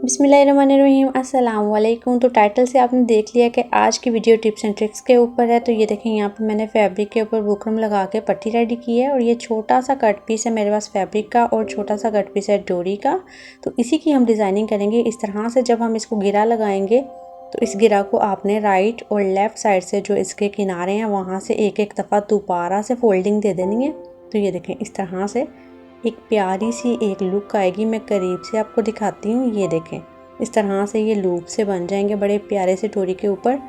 बिस्मिल्लाहिर्रहमानिर्रहीम अस्सलाम वालेकुम। तो टाइटल से आपने देख लिया कि आज की वीडियो टिप्स एंड ट्रिक्स के ऊपर है। तो ये देखें यहाँ पे मैंने फैब्रिक के ऊपर बुकरम लगा के पट्टी रेडी की है और ये छोटा सा कट पीस है मेरे पास फैब्रिक का और छोटा सा कट पीस है डोरी का। तो इसी की हम डिज़ाइनिंग करेंगे इस तरह से। जब हम इसको गिरा लगाएंगे तो इस गिरा को आपने राइट और लेफ़्ट साइड से जो इसके किनारे हैं वहाँ से एक एक दफ़ा दोबारा से फोल्डिंग दे देनी है। तो ये देखें इस तरह से एक प्यारी सी एक लुक आएगी। मैं करीब से आपको दिखाती हूँ। ये देखें इस तरह से ये लूप से बन जाएंगे बड़े प्यारे से डोरी के ऊपर।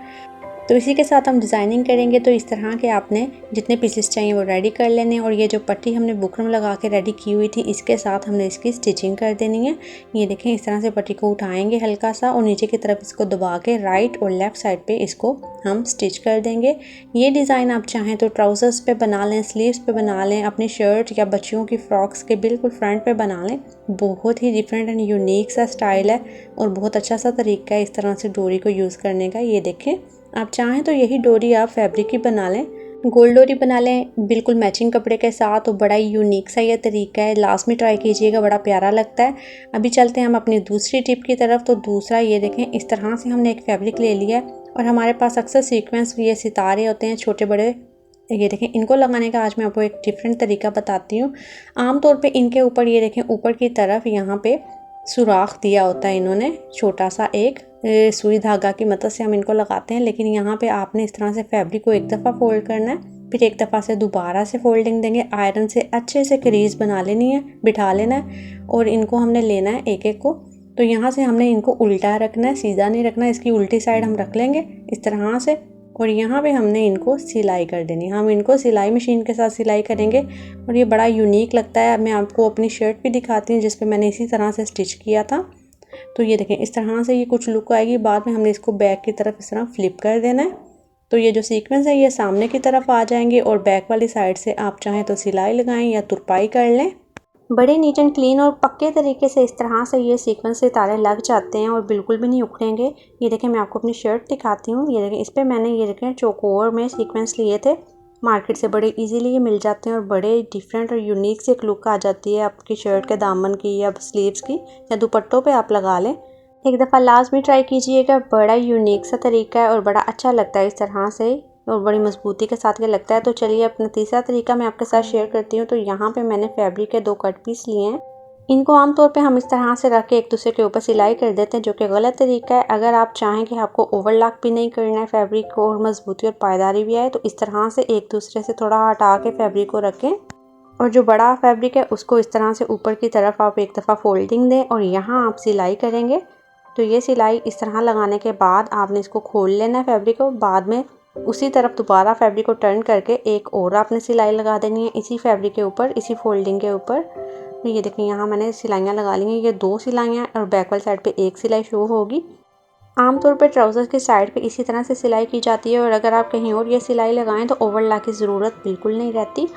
तो इसी के साथ हम डिज़ाइनिंग करेंगे। तो इस तरह के आपने जितने पीसेस चाहिए वो रेडी कर लेने और ये जो पट्टी हमने बुकरम लगा के रेडी की हुई थी इसके साथ हमने इसकी स्टिचिंग कर देनी है। ये देखें इस तरह से पट्टी को उठाएंगे हल्का सा और नीचे की तरफ इसको दबा के राइट और लेफ़्ट साइड पे इसको हम स्टिच कर देंगे। ये डिज़ाइन आप चाहें तो ट्राउज़र्स पे बना लें, स्लीव्स पे बना लें, अपनी शर्ट या बच्चियों की फ्रॉक्स के बिल्कुल फ्रंट पे बना लें। बहुत ही डिफरेंट एंड यूनिक सा स्टाइल है और बहुत अच्छा सा तरीका है इस तरह से डोरी को यूज़ करने का। ये देखें आप चाहें तो यही डोरी आप फैब्रिक की बना लें, गोल्ड डोरी बना लें बिल्कुल मैचिंग कपड़े के साथ। तो बड़ा ही यूनिक सा ये तरीका है, लास्ट में ट्राई कीजिएगा, बड़ा प्यारा लगता है। अभी चलते हैं हम अपनी दूसरी टिप की तरफ। तो दूसरा ये देखें इस तरह से हमने एक फैब्रिक ले लिया और हमारे पास अक्सर सीक्वेंस ये सितारे होते हैं छोटे बड़े। ये देखें इनको लगाने का आज मैं आपको एक डिफरेंट तरीका बताती हूँ। आमतौर पे इनके ऊपर ये देखें ऊपर की तरफ यहाँ पे सुराख दिया होता है इन्होंने, छोटा सा एक सुई धागा की मदद से हम इनको लगाते हैं। लेकिन यहाँ पे आपने इस तरह से फैब्रिक को एक दफ़ा फोल्ड करना है, फिर एक दफ़ा से दोबारा से फोल्डिंग देंगे, आयरन से अच्छे से क्रीज बना लेनी है, बिठा लेना है और इनको हमने लेना है एक एक को। तो यहाँ से हमने इनको उल्टा रखना है, सीधा नहीं रखना है, इसकी उल्टी साइड हम रख लेंगे इस तरह से और यहाँ पे हमने इनको सिलाई कर देनी। हम इनको सिलाई मशीन के साथ सिलाई करेंगे और ये बड़ा यूनिक लगता है। मैं आपको अपनी शर्ट भी दिखाती हूँ जिस पे मैंने इसी तरह से स्टिच किया था। तो ये देखें इस तरह से ये कुछ लुक आएगी। बाद में हमने इसको बैक की तरफ इस तरह फ्लिप कर देना है। तो ये जो सीक्वेंस है ये सामने की तरफ आ जाएंगे और बैक वाली साइड से आप चाहें तो सिलाई लगाएं या तुरपाई कर लें। बड़े नीट एंड क्लीन और पक्के तरीके से इस तरह से ये सीक्वेंस सितारे लग जाते हैं और बिल्कुल भी नहीं उखड़ेंगे। ये देखें मैं आपको अपनी शर्ट दिखाती हूँ। ये देखें इस पर मैंने ये देखें चौकोर में सीक्वेंस लिए थे, मार्केट से बड़े इजीली ये मिल जाते हैं और बड़े डिफरेंट और यूनिक से एक लुक आ जाती है आपकी शर्ट के दामन की या स्लीव्स की या दुपट्टों पे आप लगा लें। एक दफ़ा लाजमी ट्राई कीजिएगा, बड़ा यूनिक सा तरीका है और बड़ा अच्छा लगता है इस तरह से और बड़ी मजबूती के साथ ये लगता है। तो चलिए अपना तीसरा तरीका मैं आपके साथ शेयर करती हूँ। तो यहाँ पे मैंने फैब्रिक के 2 कट पीस लिए हैं। इनको आमतौर पे हम इस तरह से रख के एक दूसरे के ऊपर सिलाई कर देते हैं जो कि गलत तरीका है। अगर आप चाहें कि आपको ओवरलॉक भी नहीं करना है फैब्रिक को और मजबूती और पायदारी भी आए तो इस तरह से एक दूसरे से थोड़ा हटा के फैब्रिक को रखें और जो बड़ा फैब्रिक है उसको इस तरह से ऊपर की तरफ आप एक दफ़ा फोल्डिंग दें और यहाँ आप सिलाई करेंगे। तो ये सिलाई इस तरह लगाने के बाद आपने इसको खोल लेना है फैब्रिक को। बाद में उसी तरफ दोबारा फैब्रिक को टर्न करके एक और आपने सिलाई लगा देनी है इसी फैब्रिक के ऊपर, इसी फोल्डिंग के ऊपर। तो ये देखिए यहाँ मैंने सिलाइयाँ लगा ली हैं, ये 2 सिलाइयाँ और बैक वाली साइड पे एक सिलाई शो होगी। आमतौर पर ट्राउज़र की साइड पे इसी तरह से सिलाई की जाती है और अगर आप कहीं और ये सिलाई लगाएं तो ओवरलॉक की ज़रूरत बिल्कुल नहीं रहती।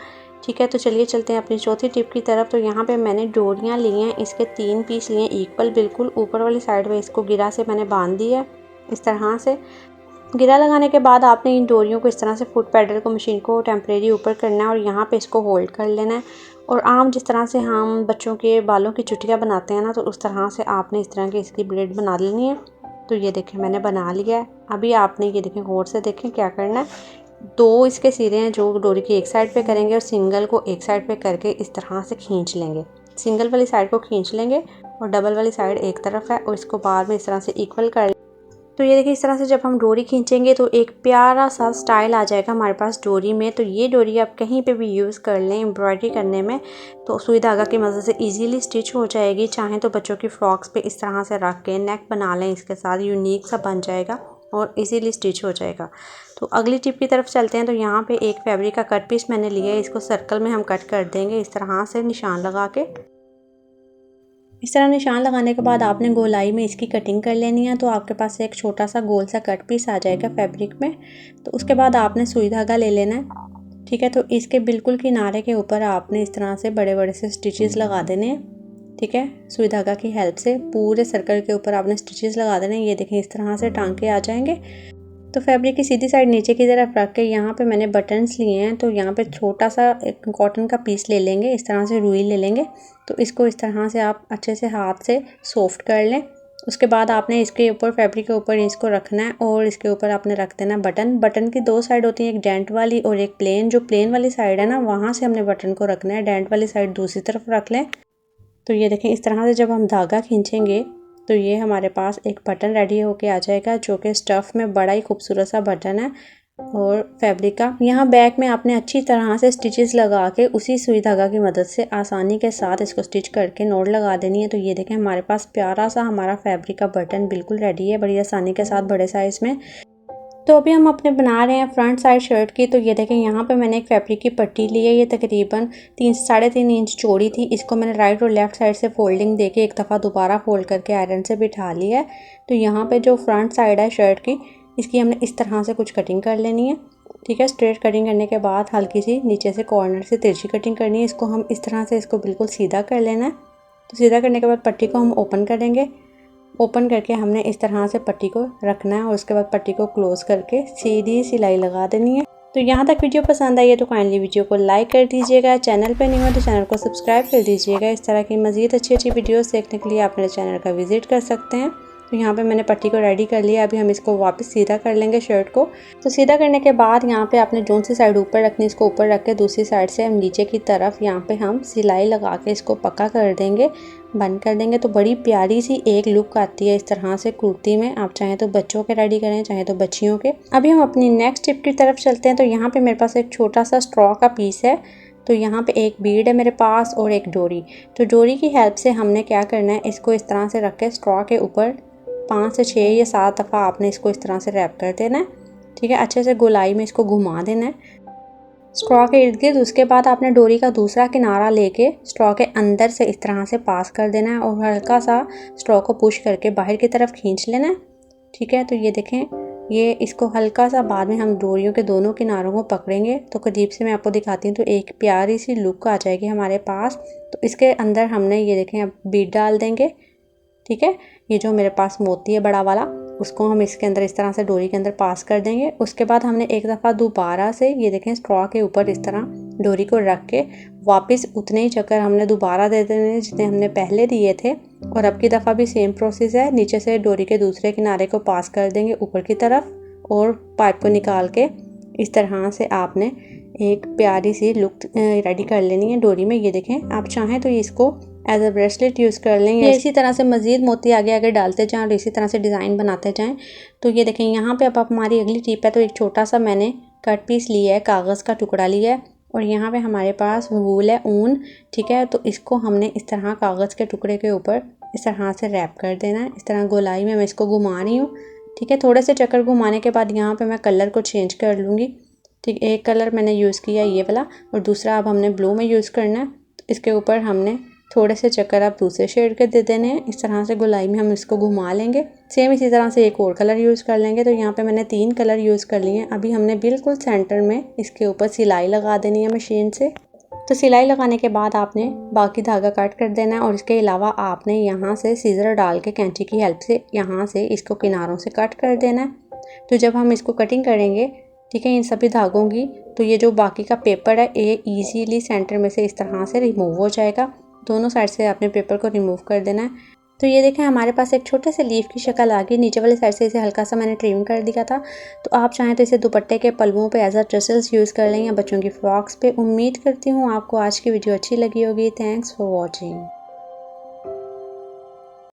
ठीक है, तो चलिए चलते हैं अपनी चौथी टिप की तरफ। तो यहाँ पे मैंने डोरियाँ ली हैं, इसके 3 पीस लिए इक्वल बिल्कुल ऊपर वाली साइड में इसको गिरा से मैंने बांध दिया इस तरह से। गिरा लगाने के बाद आपने इन डोरियों को इस तरह से फुट पैडल को मशीन को टेम्परेरी ऊपर करना है और यहाँ पे इसको होल्ड कर लेना है। और आम जिस तरह से हम बच्चों के बालों की चुटियाँ बनाते हैं ना, तो उस तरह से आपने इस तरह की इसकी ब्लेड बना लेनी है। तो ये देखें मैंने बना लिया है। अभी आपने ये देखें गौर से देखें क्या करना है। 2 इसके सिरे हैं जो डोरी की एक साइड पे करेंगे और सिंगल को एक साइड पे करके इस तरह से खींच लेंगे। सिंगल वाली साइड को खींच लेंगे और डबल वाली साइड एक तरफ है और इसको बाद में इस तरह से इक्वल कर। तो ये देखिए इस तरह से जब हम डोरी खींचेंगे तो एक प्यारा सा स्टाइल आ जाएगा हमारे पास डोरी में। तो ये डोरी आप कहीं पे भी यूज़ कर लें एम्ब्रॉयडरी करने में, तो सुई धागा की मदद से इजीली स्टिच हो जाएगी। चाहें तो बच्चों की फ्रॉक्स पे इस तरह से रख के नेक बना लें, इसके साथ यूनिक सा बन जाएगा और इजीली स्टिच हो जाएगा। तो अगली टिप की तरफ चलते हैं। तो यहाँ पे एक फैब्रिक का कट पीस मैंने लिया है, इसको सर्कल में हम कट कर देंगे इस तरह से निशान लगा के। इस तरह निशान लगाने के बाद आपने गोलाई में इसकी कटिंग कर लेनी है। तो आपके पास एक छोटा सा गोल सा कट पीस आ जाएगा फैब्रिक में। तो उसके बाद आपने सुई धागा ले लेना है। ठीक है, तो इसके बिल्कुल किनारे के ऊपर आपने इस तरह से बड़े बड़े से स्टिचेस लगा देने हैं। ठीक है, सुई धागा की हेल्प से पूरे सर्कल के ऊपर आपने स्टिचेस लगा देने हैं। ये देखें इस तरह से टांके आ जाएंगे। तो फैब्रिक की सीधी साइड नीचे की तरफ रख के यहाँ पे मैंने बटन्स लिए हैं। तो यहाँ पे छोटा सा एक कॉटन का पीस ले लेंगे, इस तरह से रुई ले लेंगे। तो इसको इस तरह से आप अच्छे से हाथ से सॉफ्ट कर लें। उसके बाद आपने इसके ऊपर फैब्रिक के ऊपर इसको रखना है और इसके ऊपर आपने रख देना बटन। बटन की दो साइड होती है, एक डेंट वाली और एक प्लेन। जो प्लेन वाली साइड है ना, वहाँ से हमने बटन को रखना है, डेंट वाली साइड दूसरी तरफ रख लें। तो ये देखें, इस तरह से जब हम धागा खींचेंगे तो ये हमारे पास एक बटन रेडी होके आ जाएगा, जो कि स्टफ़ में बड़ा ही खूबसूरत सा बटन है और फैब्रिक का। यहाँ बैक में आपने अच्छी तरह से स्टिचेस लगा के उसी सुई धागा की मदद से आसानी के साथ इसको स्टिच करके नोट लगा देनी है। तो ये देखें, हमारे पास प्यारा सा हमारा फैब्रिक का बटन बिल्कुल रेडी है, बड़ी आसानी के साथ, बड़े साइज़ में। तो अभी हम अपने बना रहे हैं फ्रंट साइड शर्ट की। तो ये देखें, यहाँ पे मैंने एक फैब्रिक की पट्टी ली है, ये तकरीबन 3-3.5 इंच चौड़ी थी। इसको मैंने राइट और लेफ़्ट साइड से फोल्डिंग देके एक दफ़ा दोबारा फोल्ड करके आयरन से बिठा लिया है। तो यहाँ पे जो फ्रंट साइड है शर्ट की, इसकी हमने इस तरह से कुछ कटिंग कर लेनी है। ठीक है, स्ट्रेट कटिंग करने के बाद हल्की सी नीचे से कॉर्नर से तिरछी कटिंग करनी है। इसको हम इस तरह से इसको बिल्कुल सीधा कर लेना है। तो सीधा करने के बाद पट्टी को हम ओपन करेंगे। ओपन करके हमने इस तरह से पट्टी को रखना है और उसके बाद पट्टी को क्लोज करके सीधी सिलाई लगा देनी है। तो यहाँ तक वीडियो पसंद आई है तो काइंडली वीडियो को लाइक कर दीजिएगा। चैनल पे नहीं हो तो चैनल को सब्सक्राइब कर दीजिएगा। इस तरह की मज़ीद अच्छी वीडियोस देखने के लिए आप मेरे चैनल का विजिट कर सकते हैं। तो यहाँ पे मैंने पट्टी को रेडी कर लिया। अभी हम इसको वापस सीधा कर लेंगे शर्ट को। तो सीधा करने के बाद यहाँ पे आपने जोन सी साइड ऊपर रखनी, इसको ऊपर रख के दूसरी साइड से हम नीचे की तरफ यहाँ पे हम सिलाई लगा के इसको पक्का कर देंगे, बंद कर देंगे। तो बड़ी प्यारी सी एक लुक आती है इस तरह से कुर्ती में। आप चाहें तो बच्चों के रेडी करें, चाहे तो बच्चियों के। अभी हम अपनी नेक्स्ट टिप की तरफ चलते हैं। तो यहाँ पे मेरे पास एक छोटा सा स्ट्रॉ का पीस है। तो यहाँ पे एक बीड है मेरे पास और एक डोरी। तो डोरी की हेल्प से हमने क्या करना है, इसको इस तरह से रख के स्ट्रॉ के ऊपर 5 से 6 या 7 दफ़ा आपने इसको इस तरह से रैप कर देना है। ठीक है, अच्छे से गोलाई में इसको घुमा देना है स्ट्रॉ के इर्द गिर्द। उसके बाद आपने डोरी का दूसरा किनारा लेके स्ट्रॉ के अंदर से इस तरह से पास कर देना है और हल्का सा स्ट्रॉ को पुश करके बाहर की तरफ खींच लेना है। ठीक है, तो ये देखें, ये इसको हल्का सा बाद में हम डोरियों के दोनों किनारों को पकड़ेंगे तो करीब से मैं आपको दिखाती हूँ। तो एक प्यारी सी लुक आ जाएगी हमारे पास। तो इसके अंदर हमने ये देखें अब बीड डाल देंगे। ठीक है, ये जो मेरे पास मोती है बड़ा वाला, उसको हम इसके अंदर इस तरह से डोरी के अंदर पास कर देंगे। उसके बाद हमने एक दफ़ा दोबारा से ये देखें स्ट्रॉ के ऊपर इस तरह डोरी को रख के वापस उतने ही चक्कर हमने दोबारा दे देने जितने हमने पहले दिए थे। और अब की दफ़ा भी सेम प्रोसेस है, नीचे से डोरी के दूसरे किनारे को पास कर देंगे ऊपर की तरफ और पाइप को निकाल के इस तरह से आपने एक प्यारी सी लुक रेडी कर लेनी है डोरी में। ये देखें, आप चाहें तो इसको एज अ ब्रेसलेट यूज़ कर लें या इसी तरह से मज़ीद मोती आगे आगे डालते जाएं और इसी तरह से डिज़ाइन बनाते जाएं। तो ये देखें, यहाँ पे अब हमारी अगली टिप है। तो एक छोटा सा मैंने कट पीस लिया है, कागज़ का टुकड़ा लिया है और यहाँ पे हमारे पास वूल है, ऊन। ठीक है, तो इसको हमने इस तरह कागज़ के टुकड़े के ऊपर इस तरह से रैप कर देना है। इस तरह गोलाई में मैं इसको घुमा रही हूँ। ठीक है, थोड़े से चक्कर घुमाने के बाद यहाँ पर मैं कलर को चेंज कर लूँगी। ठीक, एक कलर मैंने यूज़ किया ये वाला और दूसरा अब हमने ब्लू में यूज़ करना है। तो इसके ऊपर हमने थोड़े से चक्कर आप दूसरे शेड के दे देने हैं। इस तरह से गोलाई में हम इसको घुमा लेंगे। सेम इसी तरह से एक और कलर यूज़ कर लेंगे। तो यहाँ पे मैंने 3 कलर यूज़ कर लिए हैं। अभी हमने बिल्कुल सेंटर में इसके ऊपर सिलाई लगा देनी है मशीन से। तो सिलाई लगाने के बाद आपने बाकी धागा कट कर देना है और इसके अलावा आपने यहाँ से सीज़र डाल के कैंची की हेल्प से यहाँ से इसको किनारों से कट कर देना है। तो जब हम इसको कटिंग करेंगे, ठीक है, इन सभी धागों की, तो ये जो बाकी का पेपर है ये ईजीली सेंटर में से इस तरह से रिमूव हो जाएगा। दोनों साइड से आपने पेपर को रिमूव कर देना है। तो ये देखें, हमारे पास एक छोटे से लीफ की शक्ल आ गई। नीचे वाली साइड से इसे हल्का सा मैंने ट्रिम कर दिया था। तो आप चाहें तो इसे दुपट्टे के पल्लुओं पे एज अ ट्रसल्स यूज़ कर लें या बच्चों की फ्रॉक्स पे। उम्मीद करती हूँ आपको आज की वीडियो अच्छी लगी होगी। Thanks for watching.